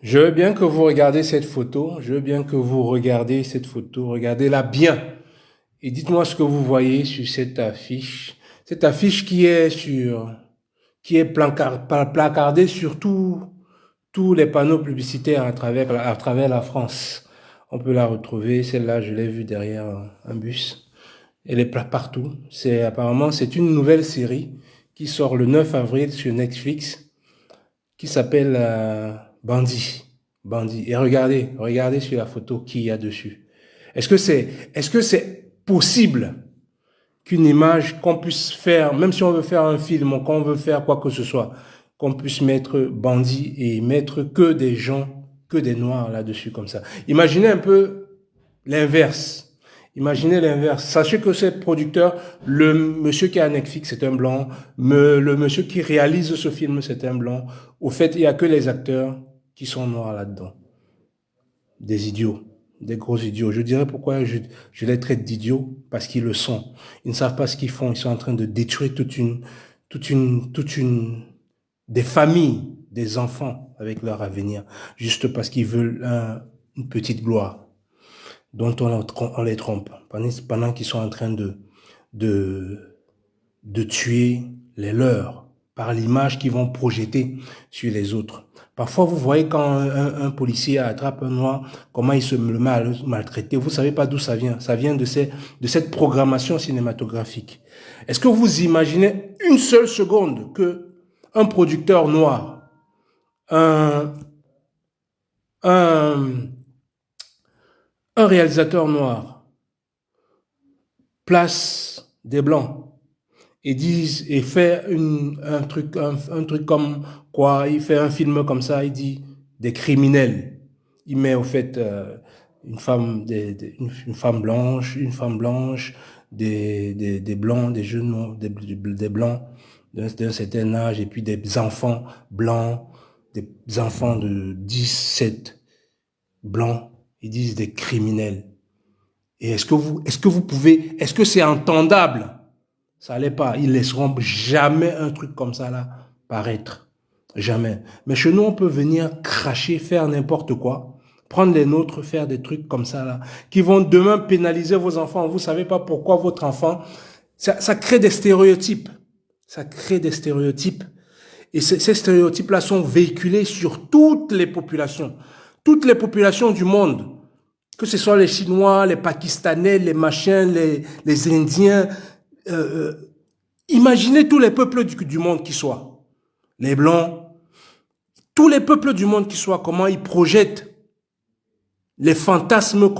Je veux bien que vous regardez cette photo. Je veux bien que vous regardez cette photo. Regardez-la bien. Et dites-moi ce que vous voyez sur cette affiche. Cette affiche qui est placardée sur tous les panneaux publicitaires à travers la France. On peut la retrouver. Celle-là, je l'ai vue derrière un bus. Elle est partout. Apparemment, c'est une nouvelle série qui sort le 9 avril sur Netflix qui s'appelle Bandit. Bandit. Et regardez sur la photo qui y a dessus. Est-ce que c'est possible qu'une image qu'on puisse faire, même si on veut faire un film ou qu'on veut faire quoi que ce soit, qu'on puisse mettre bandit et mettre que des gens, que des noirs là-dessus comme ça. Imaginez un peu l'inverse. Imaginez l'inverse. Sachez que ce producteur, le monsieur qui est à Netflix, c'est un blanc. Le monsieur qui réalise ce film, c'est un blanc. Au fait, il n'y a que les acteurs qui sont noirs là-dedans. Des idiots. Des gros idiots. Je dirais pourquoi je les traite d'idiots, parce qu'ils le sont. Ils ne savent pas ce qu'ils font. Ils sont en train de détruire des familles, des enfants avec leur avenir, juste parce qu'ils veulent une petite gloire dont on les trompe pendant qu'ils sont en train de, de tuer les leurs par l'image qu'ils vont projeter sur les autres. Parfois, vous voyez quand un policier attrape un noir, comment il se le met à le maltraiter. Vous savez pas d'où ça vient. Ça vient de cette programmation cinématographique. Est-ce que vous imaginez une seule seconde que un producteur noir, un, un, un réalisateur noir place des blancs et fait un truc comme quoi, il fait un film comme ça, il dit des criminels. Il met au fait une femme blanche, des blancs, des jeunes, des blancs d'un certain âge, et puis des enfants blancs, des enfants de 17 blancs, ils disent des criminels. Et est-ce que vous pouvez, est-ce que c'est entendable? Ça allait pas. Ils laisseront jamais un truc comme ça là paraître. Jamais. Mais chez nous, on peut venir cracher, faire n'importe quoi, prendre les nôtres, faire des trucs comme ça là, qui vont demain pénaliser vos enfants. Vous savez pas pourquoi votre enfant. Ça crée des stéréotypes. Ça crée des stéréotypes. Et ces stéréotypes-là sont véhiculés sur toutes les populations. Toutes les populations du monde. Que ce soit les Chinois, les Pakistanais, les machins, les Indiens. Euh, Imaginez tous les peuples du monde qui soient. Les Blancs. Tous les peuples du monde qui soient. Comment ils projettent les fantasmes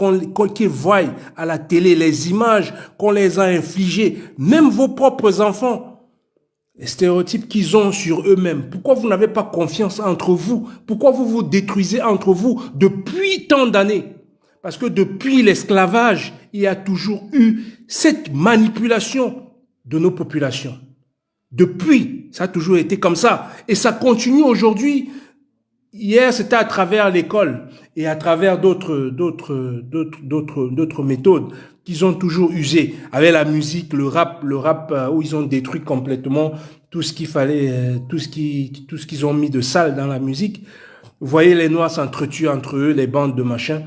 qu'ils voient à la télé, les images qu'on les a infligées. Même vos propres enfants. Les stéréotypes qu'ils ont sur eux-mêmes. Pourquoi vous n'avez pas confiance entre vous? Pourquoi vous vous détruisez entre vous depuis tant d'années? Parce que depuis l'esclavage, il y a toujours eu cette manipulation de nos populations. Depuis, ça a toujours été comme ça. Et ça continue aujourd'hui. Hier, c'était à travers l'école et à travers d'autres méthodes qu'ils ont toujours usées. Avec la musique, le rap, où ils ont détruit complètement tout ce qu'il fallait, tout ce qu'ils ont mis de sale dans la musique. Vous voyez les Noirs s'entretuent entre eux, les bandes de machins.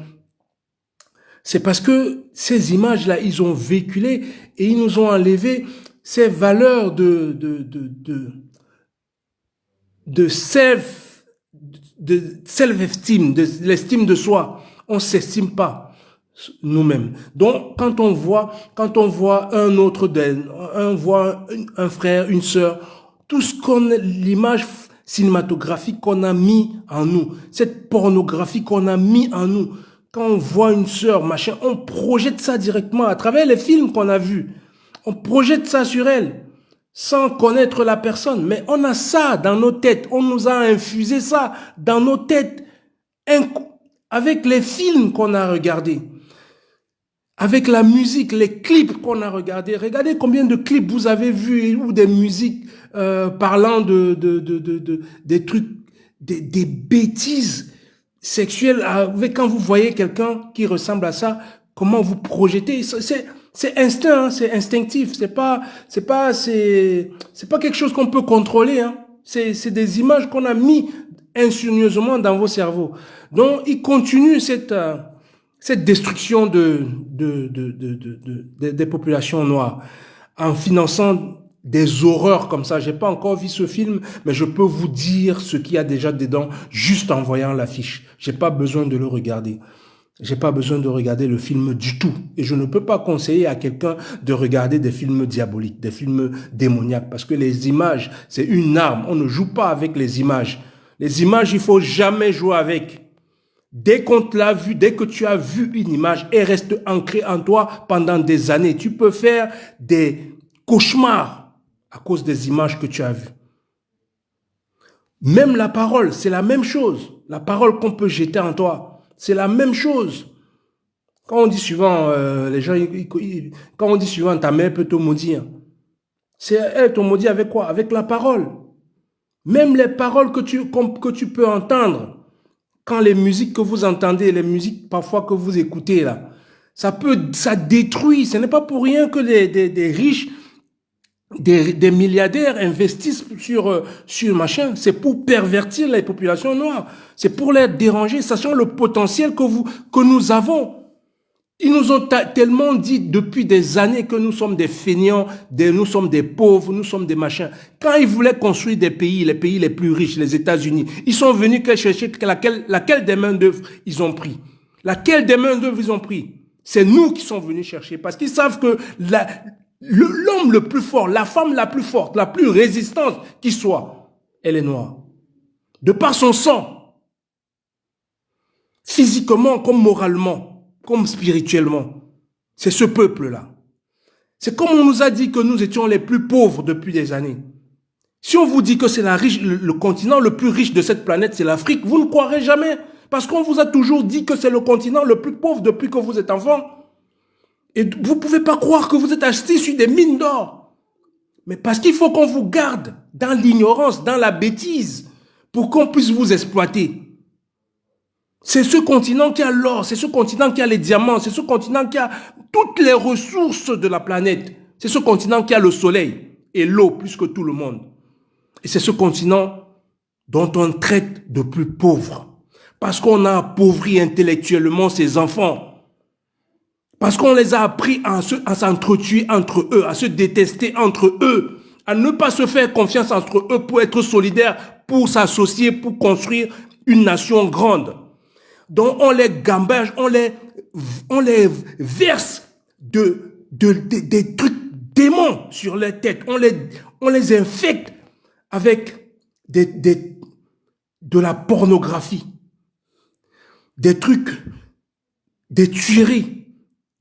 C'est parce que ces images-là, ils ont véhiculé et ils nous ont enlevé ces valeurs de self-esteem, de l'estime de soi. On s'estime pas nous-mêmes. Donc, quand on voit un autre voit un frère, une sœur, l'image cinématographique qu'on a mis en nous, cette pornographie qu'on a mis en nous, quand on voit une sœur, machin, on projette ça directement à travers les films qu'on a vus. On projette ça sur elle, sans connaître la personne. Mais on a ça dans nos têtes. On nous a infusé ça dans nos têtes avec les films qu'on a regardés, avec la musique, les clips qu'on a regardés. Regardez combien de clips vous avez vus ou des musiques parlant des trucs, des bêtises sexuelles. Quand vous voyez quelqu'un qui ressemble à ça, comment vous projetez? C'est instinct, hein, c'est instinctif. C'est pas quelque chose qu'on peut contrôler. Hein. C'est des images qu'on a mis insidieusement dans vos cerveaux. Donc, il continue cette destruction des populations noires en finançant des horreurs comme ça. J'ai pas encore vu ce film, mais je peux vous dire ce qu'il y a déjà dedans juste en voyant l'affiche. J'ai pas besoin de le regarder. J'ai pas besoin de regarder le film du tout. Et je ne peux pas conseiller à quelqu'un de regarder des films diaboliques, des films démoniaques, parce que les images, c'est une arme. On ne joue pas avec les images. Les images, il faut jamais jouer avec. Dès qu'on te l'a vu, dès que tu as vu une image, elle reste ancrée en toi pendant des années. Tu peux faire des cauchemars à cause des images que tu as vues. Même la parole, c'est la même chose. La parole qu'on peut jeter en toi, c'est la même chose. Quand on dit souvent, les gens, quand on dit souvent, ta mère peut te maudire, elle te maudit avec quoi? Avec la parole. Même les paroles que tu peux entendre, quand les musiques que vous entendez, les musiques parfois que vous écoutez là, ça détruit. Ce n'est pas pour rien que des riches, des milliardaires investissent sur machin. C'est pour pervertir les populations noires. C'est pour les déranger, sachant le potentiel que nous avons. Ils nous ont tellement dit depuis des années que nous sommes des fainéants, nous sommes des pauvres, nous sommes des machins. Quand ils voulaient construire des pays, les pays les plus riches, les États-Unis, ils sont venus chercher laquelle des mains d'œuvre ils ont pris. Laquelle des mains d'œuvre ils ont pris? C'est nous qui sommes venus chercher parce qu'ils savent que l'homme le plus fort, la femme la plus forte, la plus résistante qui soit, elle est noire. De par son sang, physiquement comme moralement, comme spirituellement. C'est ce peuple-là. C'est comme on nous a dit que nous étions les plus pauvres depuis des années. Si on vous dit que c'est le continent le plus riche de cette planète, c'est l'Afrique, vous ne croirez jamais. Parce qu'on vous a toujours dit que c'est le continent le plus pauvre depuis que vous êtes enfant. Et vous ne pouvez pas croire que vous êtes assis sur des mines d'or. Mais parce qu'il faut qu'on vous garde dans l'ignorance, dans la bêtise, pour qu'on puisse vous exploiter. C'est ce continent qui a l'or, c'est ce continent qui a les diamants, c'est ce continent qui a toutes les ressources de la planète. C'est ce continent qui a le soleil et l'eau plus que tout le monde. Et c'est ce continent dont on traite de plus pauvre. Parce qu'on a appauvri intellectuellement ses enfants. Parce qu'on les a appris à s'entretuer entre eux, à se détester entre eux, à ne pas se faire confiance entre eux pour être solidaires, pour s'associer, pour construire une nation grande. Donc on les gambage, on les verse des trucs démons sur leur tête. On les infecte avec de la pornographie, des trucs, des tueries,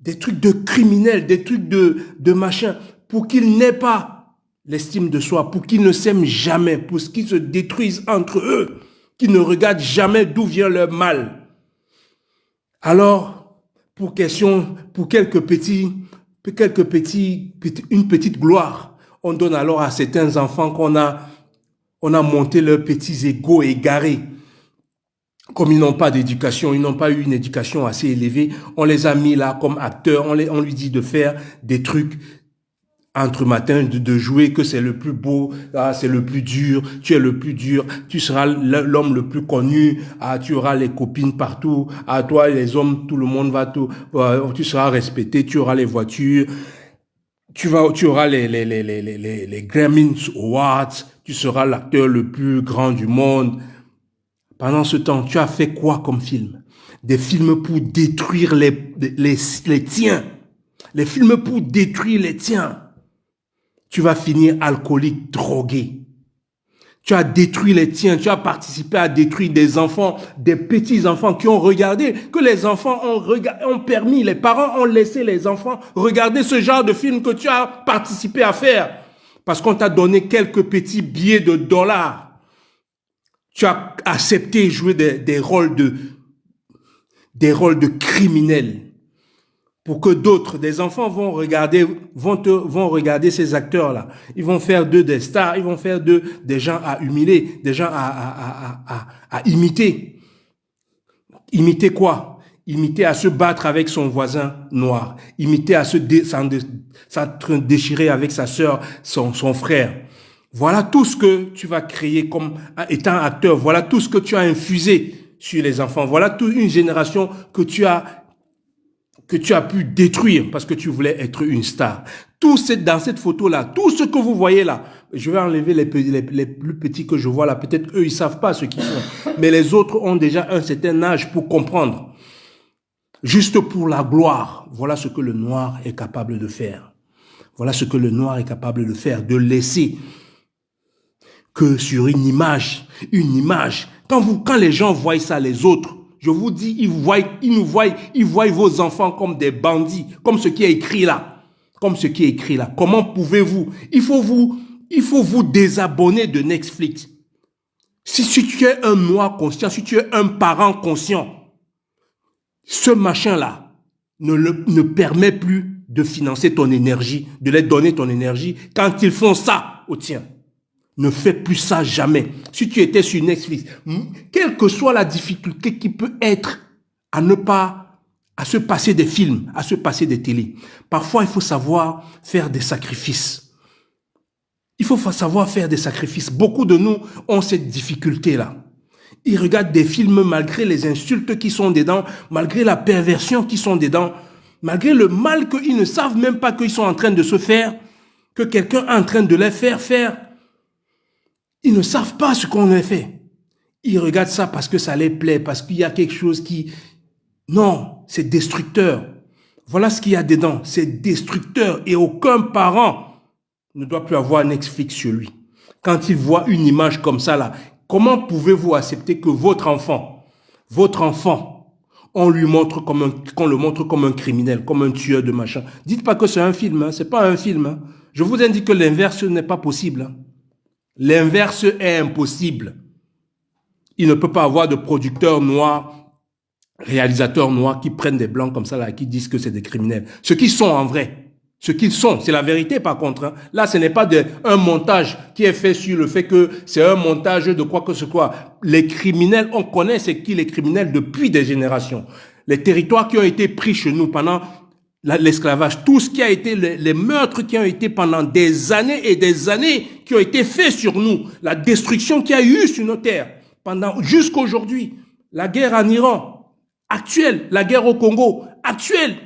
des trucs de criminels, des trucs de machin, pour qu'ils n'aient pas l'estime de soi, pour qu'ils ne s'aiment jamais, pour qu'ils se détruisent entre eux, qu'ils ne regardent jamais d'où vient leur mal. Alors, pour une petite gloire, on donne alors à certains enfants qu'on a monté leurs petits égos égarés. Comme ils n'ont pas d'éducation, ils n'ont pas eu une éducation assez élevée, on les a mis là comme acteurs, on lui dit de faire des trucs entre matins, de jouer que c'est le plus beau, c'est le plus dur, tu es le plus dur, tu seras l'homme le plus connu, tu auras les copines partout, toi les hommes, tout le monde tu seras respecté, tu auras les voitures, tu auras les Grammy Awards, tu seras l'acteur le plus grand du monde. Pendant ce temps, tu as fait quoi comme film? Des films pour détruire les tiens. Les films pour détruire les tiens. Tu vas finir alcoolique, drogué. Tu as détruit les tiens, tu as participé à détruire des enfants, des petits-enfants qui ont regardé, que les enfants ont permis, les parents ont laissé les enfants regarder ce genre de film que tu as participé à faire. Parce qu'on t'a donné quelques petits billets de dollars. Tu as accepté de jouer des rôles de criminels. Pour que d'autres, des enfants vont regarder ces acteurs-là. Ils vont faire d'eux des stars, ils vont faire d'eux des gens à humilier, des gens à imiter. Imiter quoi? Imiter à se battre avec son voisin noir. Imiter à déchirer avec sa sœur, son frère. Voilà tout ce que tu vas créer comme étant acteur. Voilà tout ce que tu as infusé sur les enfants. Voilà toute une génération que tu as pu détruire parce que tu voulais être une star. Dans cette photo-là, tout ce que vous voyez là, je vais enlever les plus petits que je vois là. Peut-être eux, ils savent pas ce qu'ils font. Mais les autres ont déjà un certain âge pour comprendre. Juste pour la gloire. Voilà ce que le noir est capable de faire. Voilà ce que le noir est capable de faire. De laisser que sur une image. Quand les gens voient ça, les autres, je vous dis, ils voient vos enfants comme des bandits, comme ce qui est écrit là. Comme ce qui est écrit là. Comment pouvez-vous? Il faut vous désabonner de Netflix. Si tu es un noir conscient, si tu es un parent conscient, ce machin-là ne permet plus de financer ton énergie, de leur donner ton énergie quand ils font ça au tien. Ne fais plus ça jamais. Si tu étais sur Netflix, quelle que soit la difficulté qui peut être à se passer des films, à se passer des télés, parfois il faut savoir faire des sacrifices. Il faut savoir faire des sacrifices. Beaucoup de nous ont cette difficulté-là. Ils regardent des films malgré les insultes qui sont dedans, malgré la perversion qui sont dedans, malgré le mal qu'ils ne savent même pas qu'ils sont en train de se faire, que quelqu'un est en train de les faire. Ils ne savent pas ce qu'on a fait. Ils regardent ça parce que ça les plaît, parce qu'il y a quelque chose qui... Non, c'est destructeur. Voilà ce qu'il y a dedans. C'est destructeur et aucun parent ne doit plus avoir Netflix sur lui. Quand il voit une image comme ça là, comment pouvez-vous accepter que votre enfant, on le montre comme un criminel, comme un tueur de machin? Dites pas que c'est un film, hein, c'est pas un film. Hein. Je vous indique que l'inverse n'est pas possible. Hein. L'inverse est impossible. Il ne peut pas avoir de producteurs noirs, réalisateurs noirs qui prennent des blancs comme ça là, qui disent que c'est des criminels. Ce qu'ils sont en vrai. Ce qu'ils sont, c'est la vérité par contre. Hein. Là, ce n'est pas un montage qui est fait sur le fait que c'est un montage de quoi que ce soit. Les criminels, on connaît c'est qui les criminels depuis des générations. Les territoires qui ont été pris chez nous pendant l'esclavage, tout ce qui a été, les meurtres qui ont été pendant des années et des années, qui ont été faits sur nous, la destruction qu'il y a eu sur nos terres, jusqu'à aujourd'hui, la guerre en Iran, actuelle, la guerre au Congo, actuelle,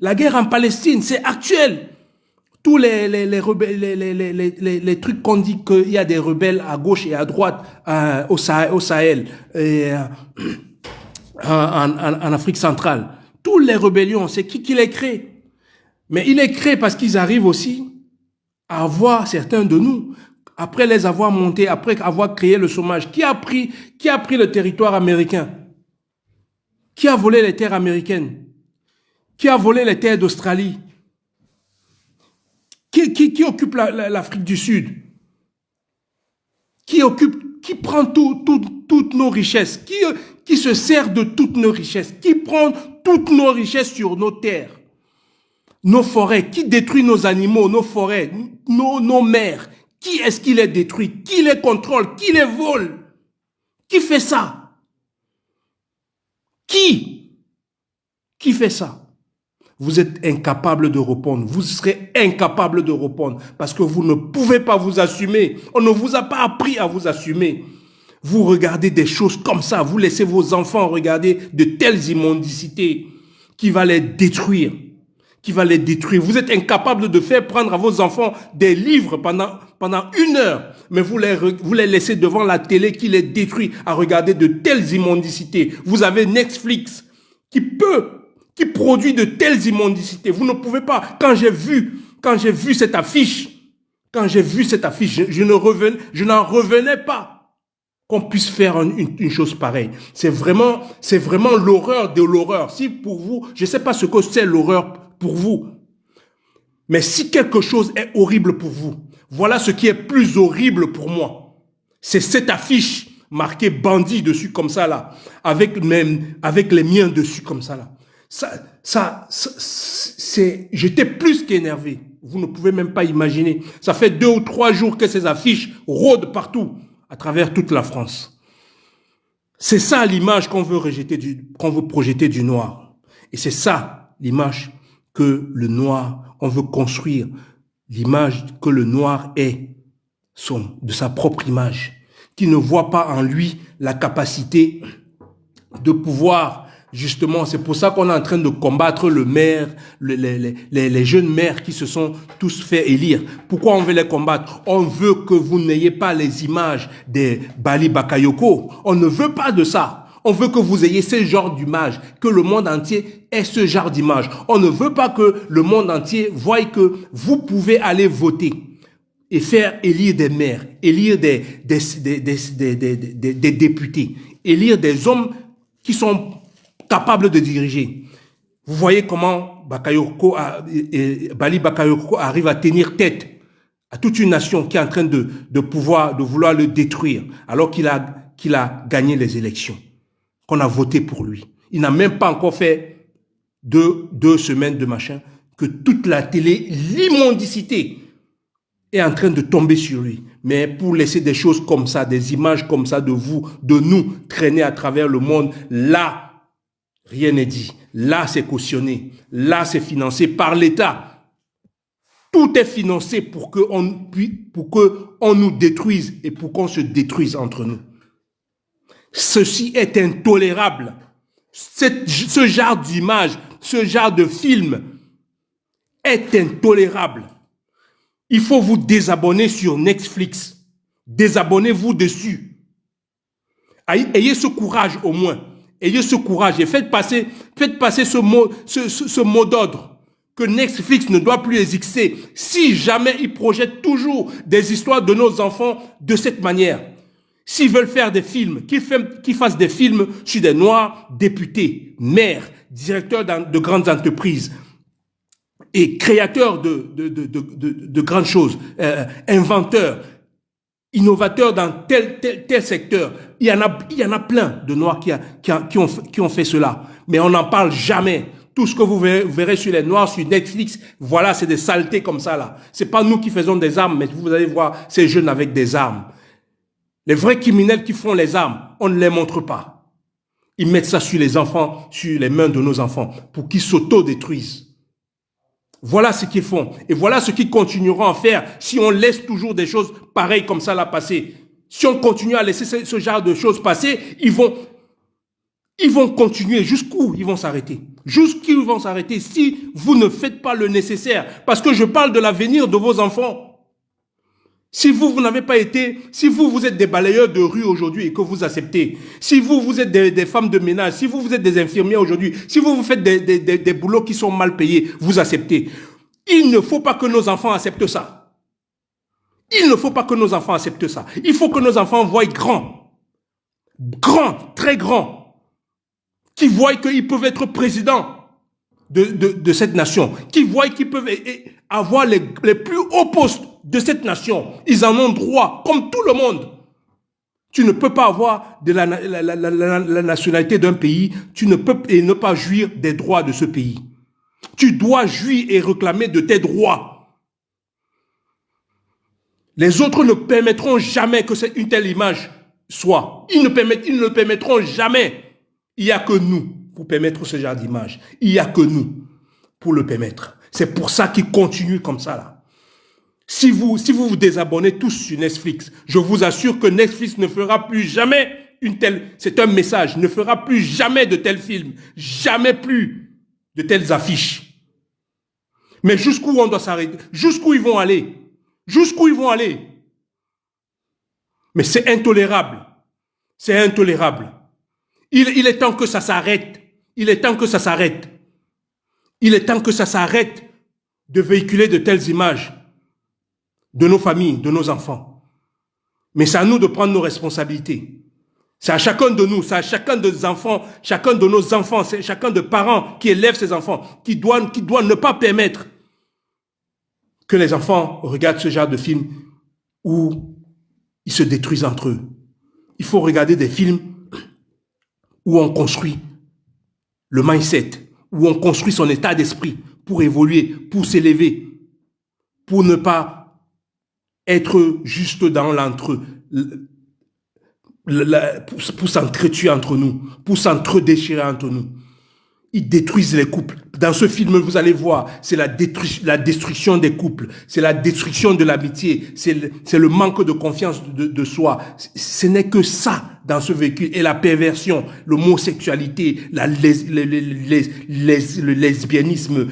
la guerre en Palestine, c'est actuel. Tous les rebelles, les trucs qu'on dit qu'il y a des rebelles à gauche et à droite, au Sahel, et, en Afrique centrale, toutes les rébellions, c'est qui les crée? Mais il les crée parce qu'ils arrivent aussi à avoir certains de nous, après les avoir montés, après avoir créé le chômage, qui a pris le territoire américain? Qui a volé les terres américaines? Qui a volé les terres d'Australie? Qui occupe l'Afrique du Sud? Qui prend toutes nos richesses? Qui se sert de toutes nos richesses? Qui prend toutes nos richesses sur nos terres? Nos forêts? Qui détruit nos animaux, nos forêts, nos mers? Qui est-ce qui les détruit? Qui les contrôle? Qui les vole? Qui fait ça? Qui fait ça? Vous êtes incapable de répondre. Vous serez incapable de répondre parce que vous ne pouvez pas vous assumer. On ne vous a pas appris à vous assumer. Vous regardez des choses comme ça. Vous laissez vos enfants regarder de telles immondicités qui va les détruire. Vous êtes incapable de faire prendre à vos enfants des livres pendant 1 heure. Mais vous les laissez devant la télé qui les détruit à regarder de telles immondicités. Vous avez Netflix qui produit de telles immondicités. Vous ne pouvez pas. Quand j'ai vu cette affiche, je n'en revenais pas qu'on puisse faire une chose pareille. C'est vraiment l'horreur de l'horreur. Si pour vous, je ne sais pas ce que c'est l'horreur pour vous, mais si quelque chose est horrible pour vous, voilà ce qui est plus horrible pour moi. C'est cette affiche marquée bandit dessus comme ça là, avec les miens dessus comme ça là. J'étais plus qu'énervé. Vous ne pouvez même pas imaginer. Ça fait 2 ou 3 jours que ces affiches rôdent partout, à travers toute la France. C'est ça l'image qu'on veut projeter du noir. Et c'est ça l'image que le noir, on veut construire. L'image que le noir est. de sa propre image, qui ne voit pas en lui la capacité de pouvoir, justement, c'est pour ça qu'on est en train de combattre le maire, les jeunes maires qui se sont tous fait élire. Pourquoi on veut les combattre? On veut que vous n'ayez pas les images des Bali Bakayoko. On ne veut pas de ça. On veut que vous ayez ce genre d'image, que le monde entier ait ce genre d'image. On ne veut pas que le monde entier voie que vous pouvez aller voter et faire élire des maires, élire des députés, élire des hommes qui sont capables de diriger. Vous voyez comment Bali Bakayoko arrive à tenir tête à toute une nation qui est en train de vouloir le détruire, alors qu'il a gagné les élections, qu'on a voté pour lui. Il n'a même pas encore fait deux semaines de machin, que toute la télé, l'immondicité est en train de tomber sur lui. Mais pour laisser des choses comme ça, des images comme ça de vous, de nous, traîner à travers le monde, là, rien n'est dit. Là, c'est cautionné. Là, c'est financé par l'État. Tout est financé pour qu'on nous détruise et pour qu'on se détruise entre nous. Ceci est intolérable. Ce genre d'image, ce genre de film est intolérable. Il faut vous désabonner sur Netflix. Désabonnez-vous dessus. Ayez ce courage au moins. Ayez ce courage et faites passer ce mot d'ordre que Netflix ne doit plus exister si jamais ils projettent toujours des histoires de nos enfants de cette manière. S'ils veulent faire des films, qu'ils fassent des films sur des Noirs députés, maires, directeurs de grandes entreprises et créateurs de grandes choses, inventeurs, innovateurs dans tel secteur. Il y en a plein de Noirs qui ont fait cela. Mais on n'en parle jamais. Tout ce que vous verrez sur les Noirs, sur Netflix, voilà, c'est des saletés comme ça là. C'est pas nous qui faisons des armes, mais vous allez voir ces jeunes avec des armes. Les vrais criminels qui font les armes, on ne les montre pas. Ils mettent ça sur les enfants, sur les mains de nos enfants, pour qu'ils s'auto-détruisent. Voilà ce qu'ils font. Et voilà ce qu'ils continueront à faire si on laisse toujours des choses pareilles comme ça là passer. Si on continue à laisser ce genre de choses passer, ils vont continuer. Jusqu'où ils vont s'arrêter? Jusqu'où ils vont s'arrêter si vous ne faites pas le nécessaire? Parce que je parle de l'avenir de vos enfants. Si vous n'avez pas été, si vous êtes des balayeurs de rue aujourd'hui et que vous acceptez, si vous êtes des femmes de ménage, si vous êtes des infirmières aujourd'hui, si vous faites des boulots qui sont mal payés, vous acceptez. Il ne faut pas que nos enfants acceptent ça. Il ne faut pas que nos enfants acceptent ça. Il faut que nos enfants voient grand, très grand, qui voient qu'ils peuvent être présidents de cette nation, qui voient qu'ils peuvent avoir les plus hauts postes de cette nation. Ils en ont droit, comme tout le monde. Tu ne peux pas avoir la nationalité d'un pays, tu ne peux et ne pas jouir des droits de ce pays. Tu dois jouir et réclamer de tes droits. Les autres ne permettront jamais que une telle image soit. Ils ne permettront jamais. Il n'y a que nous pour permettre ce genre d'image. Il n'y a que nous pour le permettre. C'est pour ça qu'ils continuent comme ça là. Si vous vous désabonnez tous sur Netflix, je vous assure que Netflix ne fera plus jamais c'est un message, ne fera plus jamais de tels films, jamais plus de telles affiches. Mais jusqu'où on doit s'arrêter? Jusqu'où ils vont aller? Jusqu'où ils vont aller? Mais c'est intolérable. C'est intolérable. Il est temps que ça s'arrête. Il est temps que ça s'arrête. Il est temps que ça s'arrête de véhiculer de telles images de nos familles, de nos enfants. Mais c'est à nous de prendre nos responsabilités. C'est à chacun de nous, c'est à chacun de nos enfants, c'est chacun de parents qui élèvent ses enfants, qui doit ne pas permettre que les enfants regardent ce genre de film où ils se détruisent entre eux. Il faut regarder des films où on construit le mindset, où on construit son état d'esprit pour évoluer, pour s'élever, pour ne pas être juste dans l'entre, pour s'entretuer entre nous, pour s'entre-déchirer entre nous. Ils détruisent les couples. Dans ce film, vous allez voir, c'est la destruction des couples, c'est la destruction de l'amitié, c'est le manque de confiance de soi. Ce n'est que ça dans ce véhicule. Et la perversion, l'homosexualité, le lesbianisme,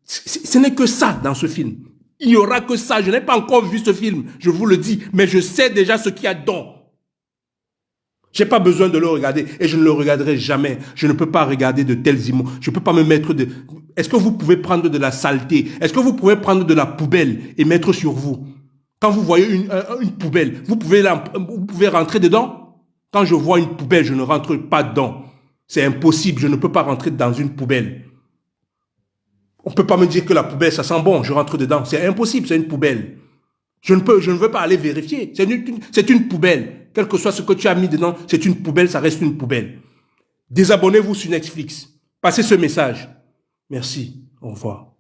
ce n'est que ça dans ce film. Il n'y aura que ça. Je n'ai pas encore vu ce film, je vous le dis, mais je sais déjà ce qu'il y a dedans. Je n'ai pas besoin de le regarder et je ne le regarderai jamais. Je ne peux pas regarder de tels images. Je ne peux pas me mettre de... Est-ce que vous pouvez prendre de la saleté? Est-ce que vous pouvez prendre de la poubelle et mettre sur vous? Quand vous voyez une poubelle, vous pouvez rentrer dedans? Quand je vois une poubelle, je ne rentre pas dedans. C'est impossible, je ne peux pas rentrer dans une poubelle. On ne peut pas me dire que la poubelle, ça sent bon, je rentre dedans. C'est impossible, c'est une poubelle. Je ne veux pas aller vérifier. C'est une poubelle. Quel que soit ce que tu as mis dedans, c'est une poubelle, ça reste une poubelle. Désabonnez-vous sur Netflix. Passez ce message. Merci. Au revoir.